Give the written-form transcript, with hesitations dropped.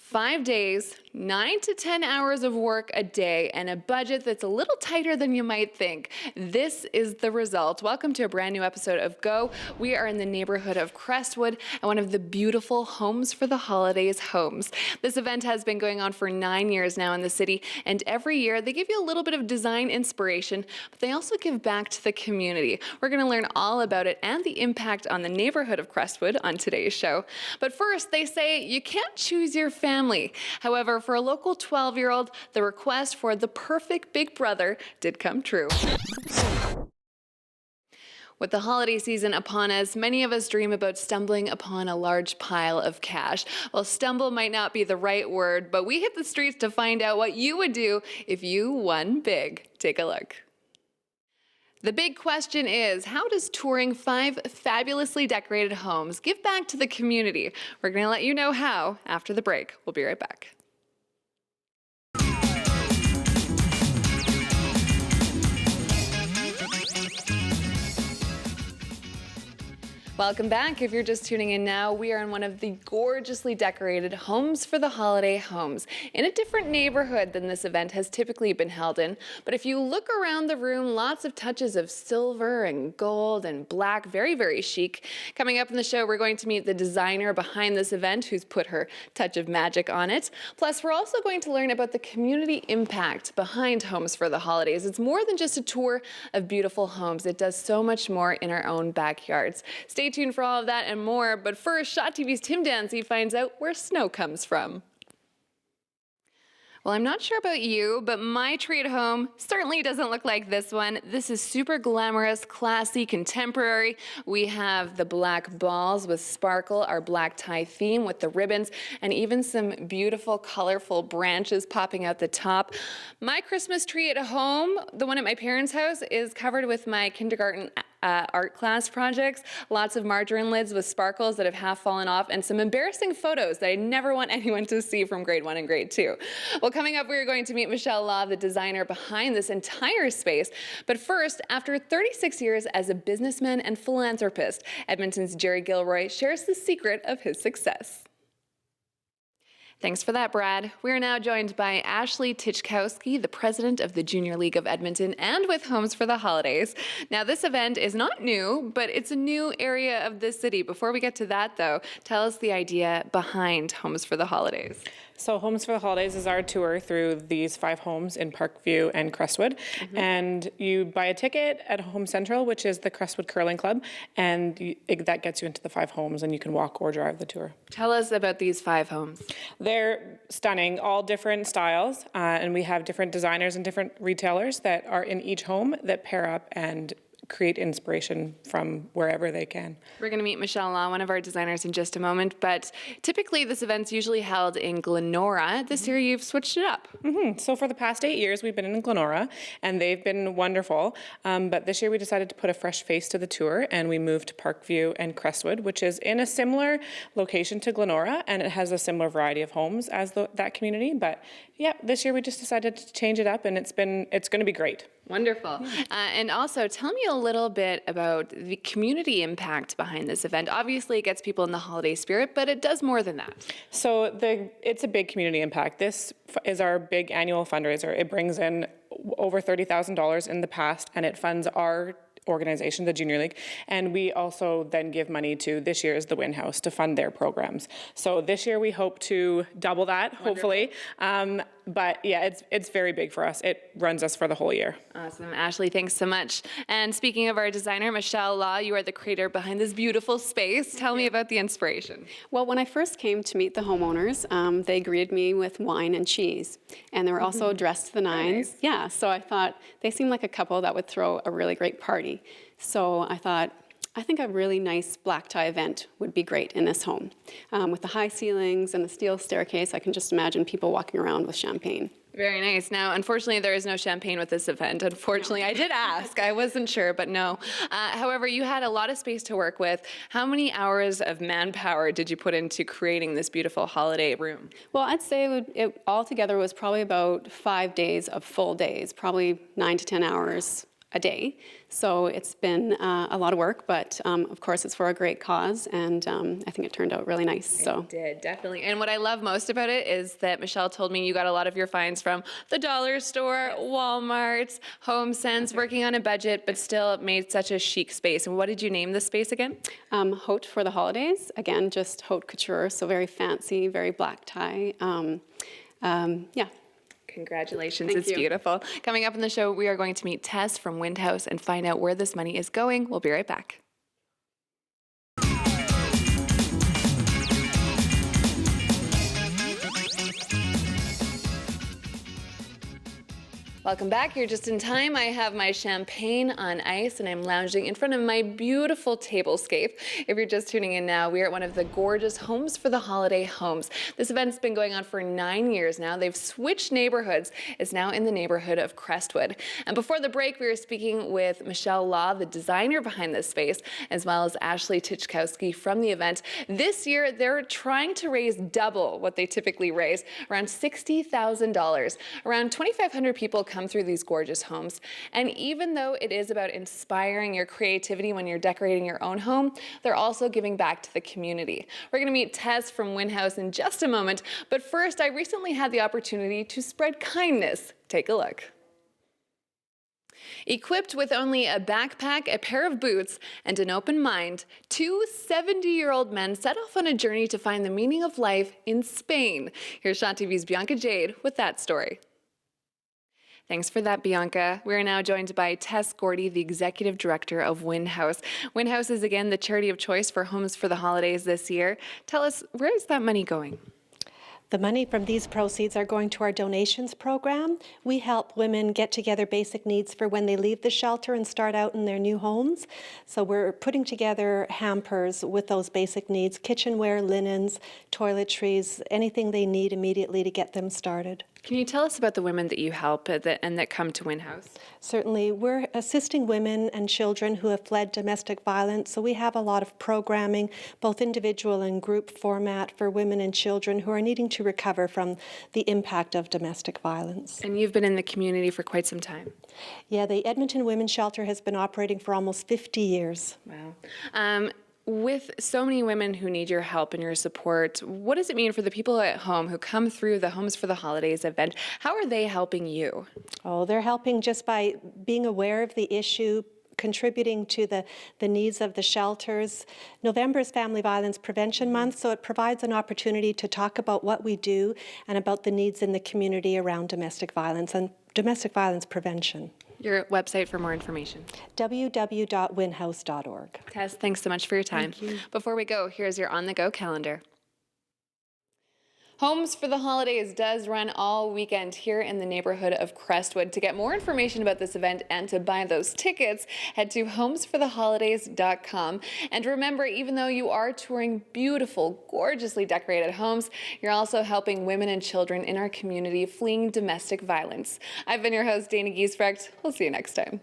5 days, 9 to 10 hours of work a day, and a budget that's a little tighter than you might think. This is the result. Welcome to a brand new episode of Go. We are in the neighborhood of Crestwood and one of the beautiful Homes for the Holidays homes. This event has been going on for 9 years now in the city, and every year they give you a little bit of design inspiration, but they also give back to the community. We're going to learn all about it and the impact on the neighborhood of Crestwood on today's show. But first, they say you can't choose your family. However, for a local 12-year-old, the request for the perfect big brother did come true. With the holiday season upon us, many of us dream about stumbling upon a large pile of cash. Well, stumble might not be the right word, but we hit the streets to find out what you would do if you won big. Take a look. The big question is, how does touring 5 fabulously decorated homes give back to the community? We're going to let you know how after the break. We'll be right back. Welcome back. If you're just tuning in now, we are in one of the gorgeously decorated Homes for the Holiday homes in a different neighborhood than this event has typically been held in. But if you look around the room, lots of touches of silver and gold and black, very, very chic. Coming up in the show, we're going to meet the designer behind this event who's put her touch of magic on it. Plus, we're also going to learn about the community impact behind Homes for the Holidays. It's more than just a tour of beautiful homes. It does so much more in our own backyards. Stay tuned for all of that and more, but first, Shot TV's Tim Dancy finds out where snow comes from. Well, I'm not sure about you, but my tree at home certainly doesn't look like this one. This is super glamorous, classy, contemporary. We have the black balls with sparkle, our black tie theme with the ribbons, and even some beautiful, colorful branches popping out the top. My Christmas tree at home, the one at my parents' house, is covered with my kindergarten art class projects, lots of margarine lids with sparkles that have half fallen off, and some embarrassing photos that I never want anyone to see from grade 1 and grade 2. Well, coming up, we are going to meet Michelle Law, the designer behind this entire space. But first, after 36 years as a businessman and philanthropist, Edmonton's Jerry Gilroy shares the secret of his success. Thanks for that, Brad. We are now joined by Ashley Tichkowski, the president of the Junior League of Edmonton, and with Homes for the Holidays. Now, this event is not new, but it's a new area of the city. Before we get to that, though, tell us the idea behind Homes for the Holidays. So Homes for the Holidays is our tour through these 5 homes in Parkview and Crestwood. And you buy a ticket at Home Central, which is the Crestwood Curling Club, and that gets you into the 5 homes, and you can walk or drive the tour. Tell us about these 5 homes. They're stunning, all different styles, and we have different designers and different retailers that are in each home that pair up and create inspiration from wherever they can. We're going to meet Michelle Law, one of our designers, in just a moment, but typically this event's usually held in Glenora. This year you've switched it up. So for the past 8 years, we've been in Glenora, and they've been wonderful. But this year we decided to put a fresh face to the tour, and we moved to Parkview and Crestwood, which is in a similar location to Glenora, and it has a similar variety of homes as that community. But yeah, this year we just decided to change it up, and it's going to be great. Wonderful. And also, tell me a little bit about the community impact behind this event. Obviously, it gets people in the holiday spirit, but it does more than that. So it's a big community impact. This is our big annual fundraiser. It brings in over $30,000 in the past, and it funds our organization, the Junior League, and we also then give money to this year's the Win House to fund their programs. So this year we hope to double that, hopefully. But yeah, it's very big for us. It runs us for the whole year. Awesome. Ashley, thanks so much. And speaking of our designer, Michelle Law, you are the creator behind this beautiful space. Tell me about the inspiration. Well, when I first came to meet the homeowners, they greeted me with wine and cheese. And they were also dressed to the nines. Nice. Yeah, so I thought they seemed like a couple that would throw a really great party. So I thought, I think a really nice black tie event would be great in this home. With the high ceilings and the steel staircase, I can just imagine people walking around with champagne. Very nice. Now, unfortunately, there is no champagne with this event. Unfortunately, I did ask. I wasn't sure, but no. However, you had a lot of space to work with. How many hours of manpower did you put into creating this beautiful holiday room? Well, I'd say it altogether was probably about 5 days of full days, probably 9 to 10 hours a day. So it's been a lot of work, but of course it's for a great cause, and I think it turned out really nice. So It did, definitely. And what I love most about it is that Michelle told me you got a lot of your finds from the dollar store, Walmart, HomeSense, working on a budget, but still made such a chic space. And what did you name the space again? Haute for the holidays. Again, just haute couture, so very fancy, very black tie. Yeah. Congratulations, Thank it's you. beautiful. Coming up in the show, we are going to meet Tess from Wind House and find out where this money is going. We'll be right back. Welcome back. You're just in time. I have my champagne on ice and I'm lounging in front of my beautiful tablescape. If you're just tuning in now, we are at one of the gorgeous Homes for the Holiday homes. This event's been going on for 9 years now. They've switched neighborhoods. It's now in the neighborhood of Crestwood. And before the break, we were speaking with Michelle Law, the designer behind this space, as well as Ashley Tichkowski from the event. This year, they're trying to raise double what they typically raise, around $60,000. Around 2,500 people come through these gorgeous homes. And even though it is about inspiring your creativity when you're decorating your own home, they're also giving back to the community. We're going to meet Tess from Wind House in just a moment. But first, I recently had the opportunity to spread kindness. Take a look. Equipped with only a backpack, a pair of boots, and an open mind, two 70-year-old men set off on a journey to find the meaning of life in Spain. Here's Shot TV's Bianca Jade with that story. Thanks for that, Bianca. We are now joined by Tess Gordy, the Executive Director of Wind House. Wind House is again the charity of choice for Homes for the Holidays this year. Tell us, where is that money going? The money from these proceeds are going to our donations program. We help women get together basic needs for when they leave the shelter and start out in their new homes. So we're putting together hampers with those basic needs, kitchenware, linens, toiletries, anything they need immediately to get them started. Can you tell us about the women that you help and that come to Wind House? Certainly. We're assisting women and children who have fled domestic violence, so we have a lot of programming, both individual and group format, for women and children who are needing to recover from the impact of domestic violence. And you've been in the community for quite some time. Yeah, the Edmonton Women's Shelter has been operating for almost 50 years. Wow. With so many women who need your help and your support, what does it mean for the people at home who come through the Homes for the Holidays event? How are they helping you? Oh, they're helping just by being aware of the issue, contributing to the needs of the shelters. November is Family Violence Prevention Month, so it provides an opportunity to talk about what we do and about the needs in the community around domestic violence and domestic violence prevention. Your website for more information. www.winhouse.org. Tess, thanks so much for your time. Thank you. Before we go, here's your on-the-go calendar. Homes for the Holidays does run all weekend here in the neighborhood of Crestwood. To get more information about this event and to buy those tickets, head to homesfortheholidays.com. And remember, even though you are touring beautiful, gorgeously decorated homes, you're also helping women and children in our community fleeing domestic violence. I've been your host, Dana Giesbrecht. We'll see you next time.